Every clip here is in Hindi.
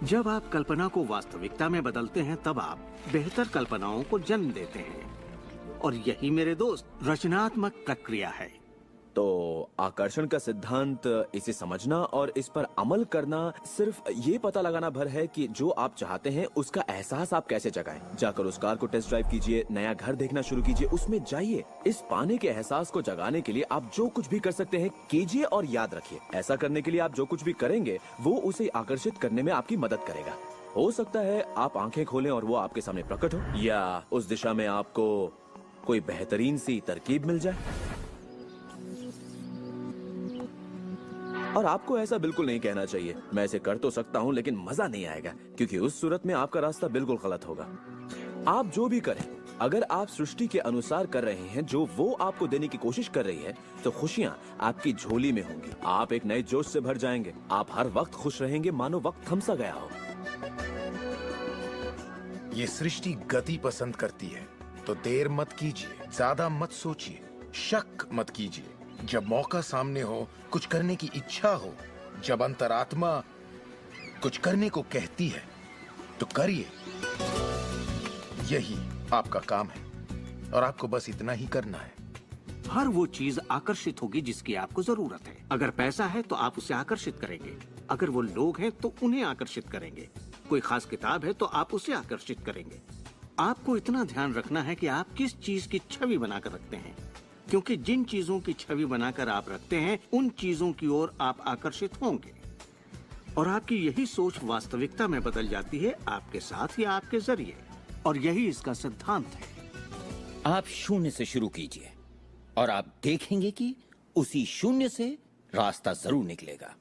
जब आप कल्पना को वास्तविकता में बदलते हैं तब आप बेहतर कल्पनाओं को जन्म देते हैं, और यही मेरे दोस्त रचनात्मक प्रक्रिया है। तो आकर्षण का सिद्धांत, इसे समझना और इस पर अमल करना सिर्फ ये पता लगाना भर है कि जो आप चाहते हैं उसका एहसास आप कैसे जगाएं। जाकर उस कार को टेस्ट ड्राइव कीजिए, नया घर देखना शुरू कीजिए, उसमें जाइए। इस पाने के एहसास को जगाने के लिए आप जो कुछ भी कर सकते हैं कीजिए, और याद रखिए ऐसा करने के लिए आप जो कुछ भी करेंगे वो उसे आकर्षित करने में आपकी मदद करेगा। हो सकता है आप आंखें खोलें और वो आपके सामने प्रकट हो, या उस दिशा में आपको कोई बेहतरीन सी तरकीब मिल जाए। और आपको ऐसा बिल्कुल नहीं कहना चाहिए, मैं इसे कर तो सकता हूँ लेकिन मजा नहीं आएगा, क्योंकि उस सूरत में आपका रास्ता बिल्कुल गलत होगा। आप जो भी करें, अगर आप सृष्टि के अनुसार कर रहे हैं जो वो आपको देने की कोशिश कर रही है, तो खुशियाँ आपकी झोली में होंगी। आप एक नए जोश से भर जाएंगे। आप हर वक्त खुश रहेंगे मानो वक्त थम सा गया हो। ये सृष्टि गति पसंद करती है, तो देर मत कीजिए, ज्यादा मत सोचिए, शक मत कीजिए। जब मौका सामने हो, कुछ करने की इच्छा हो, जब अंतरात्मा कुछ करने को कहती है, तो करिए। यही आपका काम है, और आपको बस इतना ही करना है। हर वो चीज आकर्षित होगी जिसकी आपको जरूरत है। अगर पैसा है तो आप उसे आकर्षित करेंगे, अगर वो लोग हैं तो उन्हें आकर्षित करेंगे, कोई खास किताब है तो आप उसे आकर्षित करेंगे। आपको इतना ध्यान रखना है कि आप किस चीज की छवि बनाकर रखते हैं, क्योंकि जिन चीजों की छवि बनाकर आप रखते हैं उन चीजों की ओर आप आकर्षित होंगे, और आपकी यही सोच वास्तविकता में बदल जाती है, आपके साथ या आपके जरिए। और यही इसका सिद्धांत है। आप शून्य से शुरू कीजिए और आप देखेंगे कि उसी शून्य से रास्ता जरूर निकलेगा।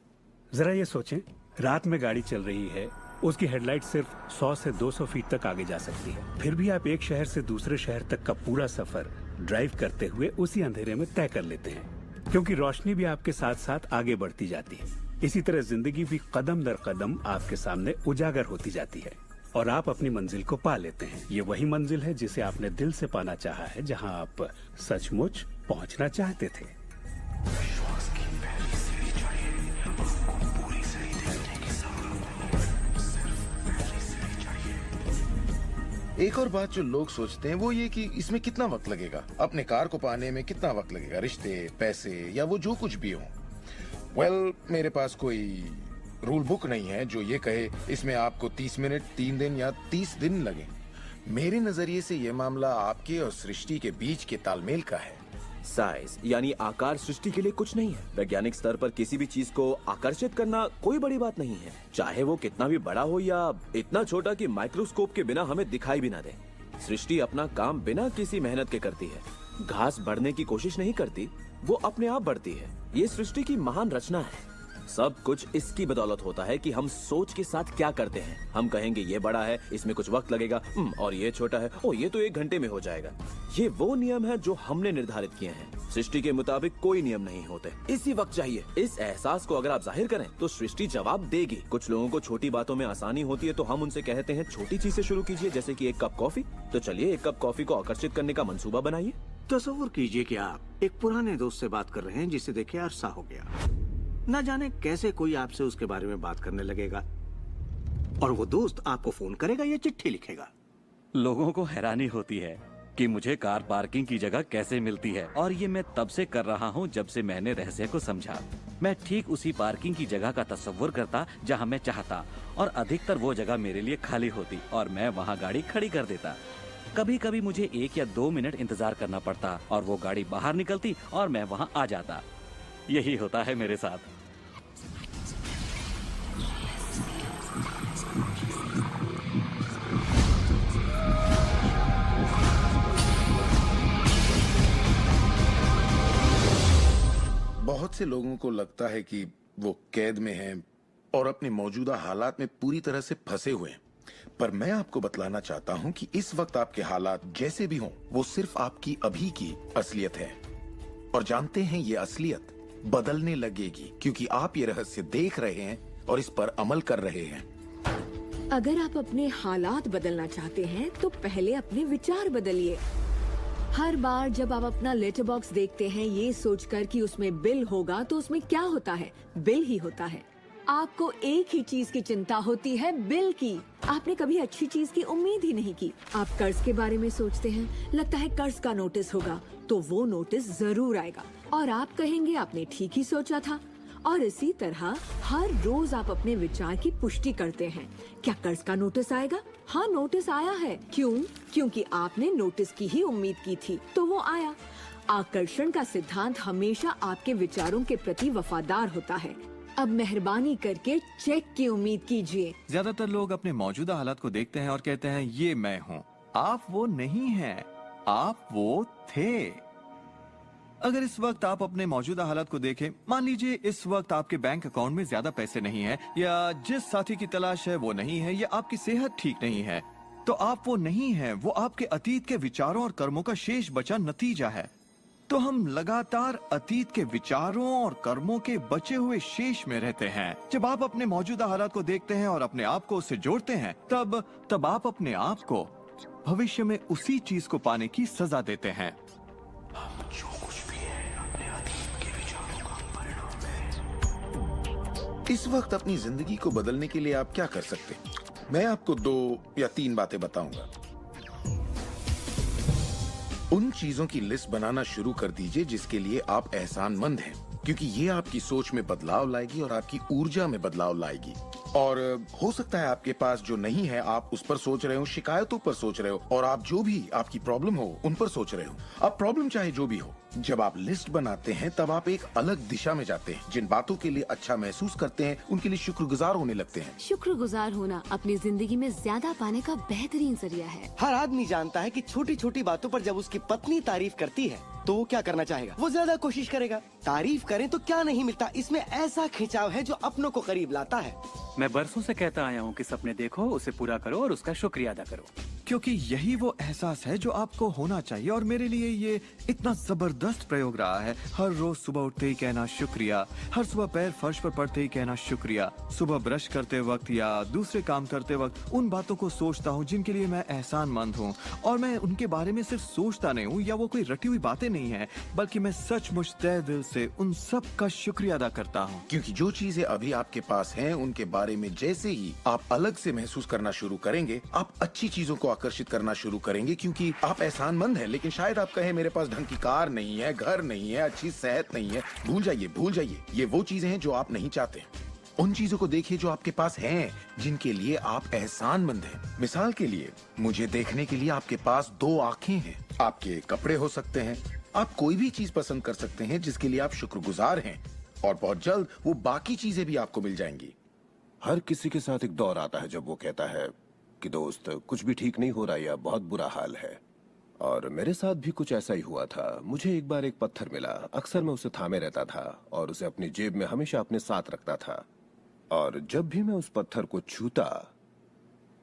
जरा ये सोचें, रात में गाड़ी चल रही है, उसकी हेडलाइट सिर्फ 100 से 200 फीट तक आगे जा सकती है, फिर भी आप एक शहर से दूसरे शहर तक का पूरा सफर ड्राइव करते हुए उसी अंधेरे में तय कर लेते हैं, क्योंकि रोशनी भी आपके साथ साथ आगे बढ़ती जाती है। इसी तरह जिंदगी भी कदम दर कदम आपके सामने उजागर होती जाती है, और आप अपनी मंजिल को पा लेते हैं। ये वही मंजिल है जिसे आपने दिल से पाना चाहा है, जहां आप सचमुच पहुंचना चाहते थे। एक और बात जो लोग सोचते हैं वो ये कि इसमें कितना वक्त लगेगा, अपने कार को पाने में कितना वक्त लगेगा, रिश्ते, पैसे या वो जो कुछ भी हो। वेल, मेरे पास कोई रूल बुक नहीं है जो ये कहे इसमें आपको 30 मिनट, 3 दिन या 30 दिन लगे। मेरे नजरिए से ये मामला आपके और सृष्टि के बीच के तालमेल का है। साइज यानी आकार सृष्टि के लिए कुछ नहीं है। वैज्ञानिक स्तर पर किसी भी चीज को आकर्षित करना कोई बड़ी बात नहीं है, चाहे वो कितना भी बड़ा हो या इतना छोटा कि माइक्रोस्कोप के बिना हमें दिखाई भी ना दे। सृष्टि अपना काम बिना किसी मेहनत के करती है। घास बढ़ने की कोशिश नहीं करती, वो अपने आप बढ़ती है। ये सृष्टि की महान रचना है। सब कुछ इसकी बदौलत होता है कि हम सोच के साथ क्या करते हैं। हम कहेंगे ये बड़ा है, इसमें कुछ वक्त लगेगा, और ये छोटा है, ओ ये तो 1 घंटे में हो जाएगा। ये वो नियम है जो हमने निर्धारित किए हैं। सृष्टि के मुताबिक कोई नियम नहीं होते। इसी वक्त चाहिए। इस एहसास को अगर आप जाहिर करें तो सृष्टि जवाब देगी। कुछ लोगों को छोटी बातों में आसानी होती है, तो हम उनसे कहते हैं छोटी चीज से शुरू कीजिए, जैसे कि 1 कप कॉफी। तो चलिए 1 कप कॉफी को आकर्षित करने का मंसूबा बनाइए। तस्वीर कीजिए कि आप एक पुराने दोस्त से बात कर रहे हैं जिसे देखे अरसा हो गया। न जाने कैसे कोई आपसे उसके बारे में बात करने लगेगा, और वो दोस्त आपको फोन करेगा या चिट्ठी लिखेगा। लोगों को हैरानी होती है कि मुझे कार पार्किंग की जगह कैसे मिलती है, और ये मैं तब से कर रहा हूँ जब से मैंने रहस्य को समझा। मैं ठीक उसी पार्किंग की जगह का तस्वुर करता जहाँ मैं चाहता, और अधिकतर वो जगह मेरे लिए खाली होती और मैं वहाँ गाड़ी खड़ी कर देता। कभी कभी मुझे 1 या 2 मिनट इंतजार करना पड़ता और वो गाड़ी बाहर निकलती और मैं वहाँ आ जाता। यही होता है मेरे साथ। बहुत से लोगों को लगता है कि वो कैद में हैं और अपने मौजूदा हालात में पूरी तरह से फंसे हुए हैं, पर मैं आपको बतलाना चाहता हूं कि इस वक्त आपके हालात जैसे भी हों, वो सिर्फ आपकी अभी की असलियत है। और जानते हैं, ये असलियत बदलने लगेगी, क्योंकि आप ये रहस्य देख रहे हैं और इस पर अमल कर रहे हैं। अगर आप अपने हालात बदलना चाहते हैं तो पहले अपने विचार बदलिए। हर बार जब आप अपना लेटर बॉक्स देखते हैं ये सोचकर कि उसमें बिल होगा, तो उसमें क्या होता है? बिल ही होता है। आपको एक ही चीज की चिंता होती है, बिल की। आपने कभी अच्छी चीज की उम्मीद ही नहीं की। आप कर्ज के बारे में सोचते हैं, लगता है कर्ज का नोटिस होगा, तो वो नोटिस जरूर आएगा और आप कहेंगे आपने ठीक ही सोचा था। और इसी तरह हर रोज आप अपने विचार की पुष्टि करते हैं। क्या कर्ज का नोटिस आएगा? हाँ, नोटिस आया है। क्यों? क्योंकि आपने नोटिस की ही उम्मीद की थी, तो वो आया। आकर्षण का सिद्धांत हमेशा आपके विचारों के प्रति वफादार होता है। अब मेहरबानी करके चेक की उम्मीद कीजिए। ज्यादातर लोग अपने मौजूदा हालात को देखते हैं और कहते हैं ये मैं हूँ। आप वो नहीं हैं, आप वो थे। अगर इस वक्त आप अपने मौजूदा हालात को देखें, मान लीजिए इस वक्त आपके बैंक अकाउंट में ज्यादा पैसे नहीं है, या जिस साथी की तलाश है वो नहीं है, या आपकी सेहत ठीक नहीं है, तो आप वो नहीं है। वो आपके अतीत के विचारों और कर्मों का शेष बचा नतीजा है। तो हम लगातार अतीत के विचारों और कर्मों के बचे हुए शेष में रहते हैं। जब आप अपने मौजूदा हालात को देखते हैं और अपने आप को उससे जोड़ते हैं, तब आप अपने आप को भविष्य में उसी चीज को पाने की सजा देते हैं। हम जो कुछ भी है अपने अतीत के विचारों का परिणाम है। इस वक्त अपनी जिंदगी को बदलने के लिए आप क्या कर सकते हैं? मैं आपको 2 या 3 बातें बताऊंगा। उन चीजों की लिस्ट बनाना शुरू कर दीजिए जिसके लिए आप एहसानमंद हैं, क्योंकि ये आपकी सोच में बदलाव लाएगी और आपकी ऊर्जा में बदलाव लाएगी। और हो सकता है आपके पास जो नहीं है आप उस पर सोच रहे हो, शिकायतों पर सोच रहे हो, और आप जो भी आपकी प्रॉब्लम हो उन पर सोच रहे हो। अब प्रॉब्लम चाहे जो भी हो, जब आप लिस्ट बनाते हैं तब आप एक अलग दिशा में जाते हैं। जिन बातों के लिए अच्छा महसूस करते हैं उनके लिए शुक्रगुजार होने लगते हैं। शुक्रगुजार होना अपनी जिंदगी में ज्यादा पाने का बेहतरीन जरिया है। हर आदमी जानता है कि छोटी छोटी बातों पर जब उसकी पत्नी तारीफ करती है तो वो क्या करना चाहेगा? वो ज्यादा कोशिश करेगा। तारीफ करें तो क्या नहीं मिलता, इसमें ऐसा खिंचाव है जो अपनों को करीब लाता है। मैं बरसों से कहता आया हूँ कि सपने देखो, उसे पूरा करो और उसका शुक्रिया अदा करो, क्योंकि यही वो एहसास है जो आपको होना चाहिए। और मेरे लिए ये इतना जबरदस्त प्रयोग रहा है। हर रोज सुबह उठते ही कहना शुक्रिया, हर सुबह पैर फर्श पर पड़ते ही कहना शुक्रिया, सुबह ब्रश करते वक्त या दूसरे काम करते वक्त उन बातों को सोचता हूँ जिनके लिए मैं एहसानमंद हूँ। और मैं उनके बारे में सिर्फ सोचता नहीं हूँ या वो कोई रटी हुई बातें नहीं है, बल्कि मैं सचमुच तहे दिल से उन सब का शुक्रिया अदा करता हूँ। क्योंकि जो चीजें अभी आपके पास हैं उनके बारे में जैसे ही आप अलग से महसूस करना शुरू करेंगे, आप अच्छी चीजों को आकर्षित करना शुरू करेंगे, क्योंकि आप एहसानमंद हैं। लेकिन शायद आप कहें मेरे पास ढंग की कार नहीं है, घर नहीं है, अच्छी सेहत नहीं है। भूल जाइए, ये वो चीजें हैं जो आप नहीं चाहते। उन चीजों को देखिए जो आपके पास हैं, जिनके लिए आप एहसानमंद हैं। मिसाल के लिए, मुझे देखने के लिए आपके पास 2 आंखें हैं। आपके कपड़े हो सकते हैं, आप कोई भी चीज पसंद कर सकते हैं जिसके लिए आप शुक्रगुजार हैं, और बहुत जल्द वो बाकी चीजें भी आपको मिल जाएंगी। हर किसी के साथ एक दौर आता है जब वो कहता है कि दोस्त कुछ भी ठीक नहीं हो रहा या बहुत बुरा हाल है। और मेरे साथ भी कुछ ऐसा ही हुआ था। मुझे एक बार एक पत्थर मिला। अक्सर मैं उसे थामे रहता था और उसे अपनी जेब में हमेशा अपने साथ रखता था। और जब भी मैं उस पत्थर को छूता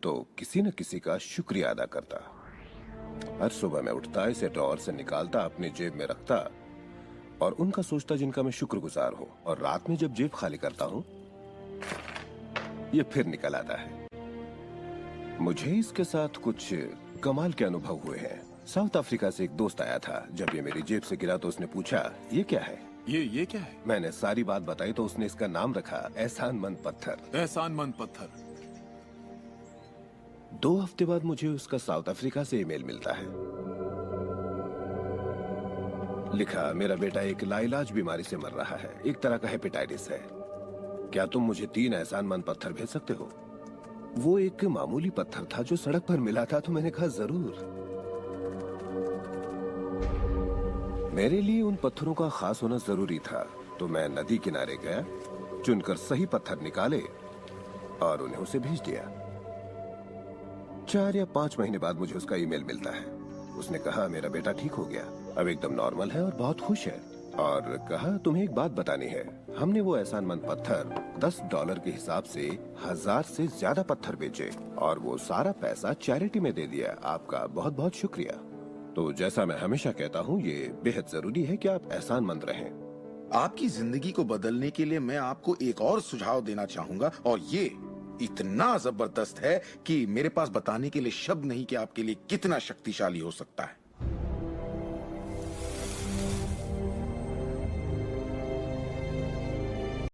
तो किसी न किसी का शुक्रिया अदा करता। हर सुबह मैं उठता, इसे ड्रॉअर से निकालता, अपनी जेब में रखता और उनका सोचता जिनका मैं शुक्रगुजार हूँ। और रात में जब जेब खाली करता हूँ, ये फिर निकल आता है। मुझे इसके साथ कुछ कमाल के अनुभव हुए हैं। साउथ अफ्रीका से एक दोस्त आया था। जब ये मेरी जेब से गिरा तो उसने पूछा, ये क्या है? ये क्या है? मैंने सारी बात बताई तो उसने इसका नाम रखा एहसानमंद पत्थर। एहसानमंद पत्थर। 2 हफ्ते बाद मुझे उसका साउथ अफ्रीका से ईमेल मिलता है। लिखा, मेरा बेटा एक लाइलाज बीमारी से मर रहा है, एक तरह का हेपेटाइटिस है। क्या तुम मुझे 3 एहसानमंद पत्थर भेज सकते हो? वो एक मामूली पत्थर था जो सड़क पर मिला था, तो मैंने कहा जरूर। मेरे लिए उन पत्थरों का खास होना जरूरी था, तो मैं नदी किनारे गया, चुनकर सही पत्थर निकाले और उन्हें उसे भेज दिया। 4 या 5 महीने बाद मुझे उसका ईमेल मिलता है। उसने कहा मेरा बेटा ठीक हो गया, अब एकदम नॉर्मल है और बहुत खुश है। और कहा तुम्हें एक बात बतानी है, हमने वो एहसानमंद पत्थर $10 के हिसाब से 1000 से ज्यादा पत्थर बेचे और वो सारा पैसा चैरिटी में दे दिया। आपका बहुत बहुत शुक्रिया। तो जैसा मैं हमेशा कहता हूँ, ये बेहद जरूरी है कि आप एहसानमंद रहें। आपकी जिंदगी को बदलने के लिए मैं आपको एक और सुझाव देना चाहूंगा, और ये इतना जबरदस्त है कि मेरे पास बताने के लिए शब्द नहीं कि आपके लिए कितना शक्तिशाली हो सकता है।